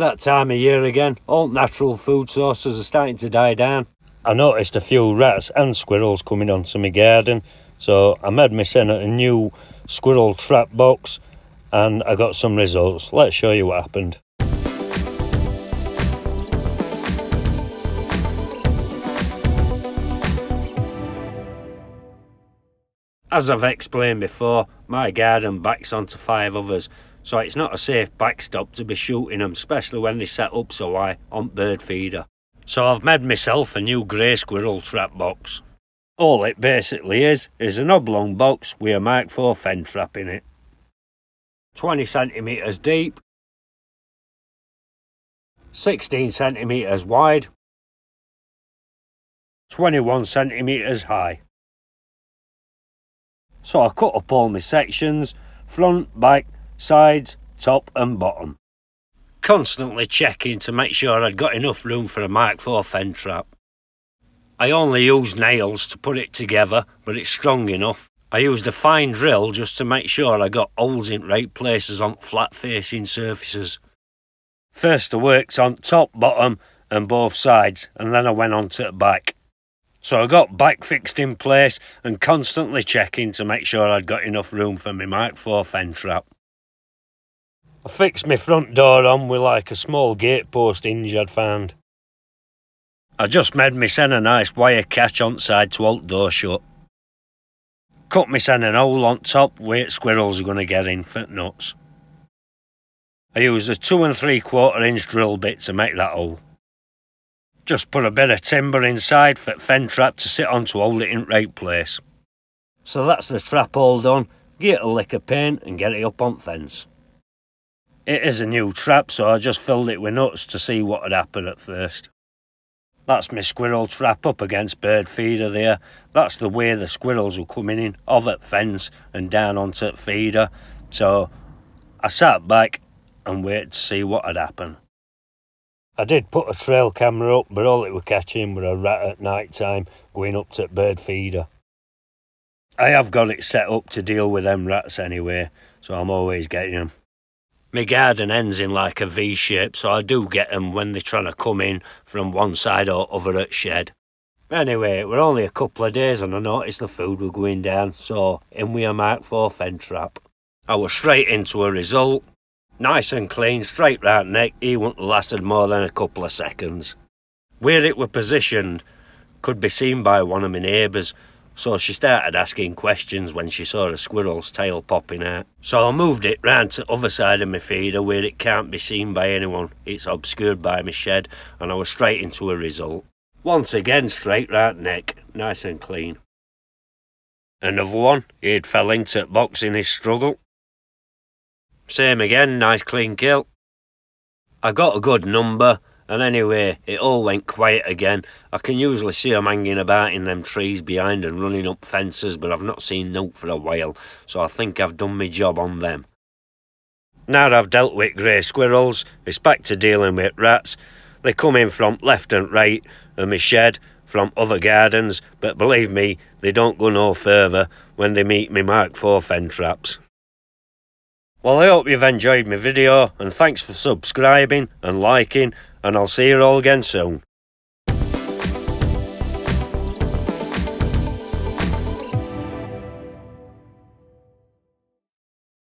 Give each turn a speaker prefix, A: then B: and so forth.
A: that time of year again. All natural food sources are starting to die down. I noticed a few rats and squirrels coming onto my garden, so I made myself a new squirrel trap box and I got some results. Let's show you what happened. As I've explained before, my garden backs onto 5 others, so it's not a safe backstop to be shooting them, especially when they set up so high on bird feeder. So I've made myself a new grey squirrel trap box. All it basically is an oblong box with a Mark IV Fenn trap in it. 20 centimetres deep, 16 centimetres wide, 21 centimetres high. So I cut up all my sections, front, back, sides, top and bottom. Constantly checking to make sure I'd got enough room for a Mark IV Fenn trap. I only used nails to put it together, but it's strong enough. I used a fine drill just to make sure I got holes in right places on flat facing surfaces. First I worked on top, bottom and both sides, and then I went on to the back. So I got back fixed in place and constantly checking to make sure I'd got enough room for my Mark IV Fenn trap. I fixed my front door on with like a small gatepost hinge I'd found. I just made myself a nice wire catch on side to hold door shut. Cut myself an hole on top where squirrels are going to get in for nuts. I used a 2 3/4 inch drill bit to make that hole. Just put a bit of timber inside for the Fenn trap to sit on to hold it in right place. So that's the trap all done. Give it a lick of paint and get it up on fence. It is a new trap, so I just filled it with nuts to see what would happen at first. That's my squirrel trap up against bird feeder there. That's the way the squirrels were coming in, off at fence and down onto the feeder. So I sat back and waited to see what had happened. I did put a trail camera up, but all it were catching were a rat at night time going up to the bird feeder. I have got it set up to deal with them rats anyway, so I'm always getting them. My garden ends in like a V shape, so I do get them when they're trying to come in from one side or other at shed. Anyway, it were only a couple of days and I noticed the food were going down, so in with a Mark IV Fenn trap. I was straight into a result. Nice and clean, straight round neck, he wouldn't have lasted more than a couple of seconds. Where it were positioned could be seen by one of my neighbours, so she started asking questions when she saw a squirrel's tail popping out. So I moved it round to the other side of my feeder where it can't be seen by anyone. It's obscured by my shed, and I was straight into a result. Once again, straight round neck, nice and clean. Another one, he'd fell into the box in his struggle. Same again, nice clean kill. I got a good number, and anyway, it all went quiet again. I can usually see them hanging about in them trees behind and running up fences, but I've not seen note for a while, so I think I've done my job on them. Now I've dealt with grey squirrels, it's back to dealing with rats. They come in from left and right of my shed, from other gardens, but believe me, they don't go no further when they meet me Mark IV Fenn traps. Well, I hope you've enjoyed my video, and thanks for subscribing and liking, and I'll see you all again soon.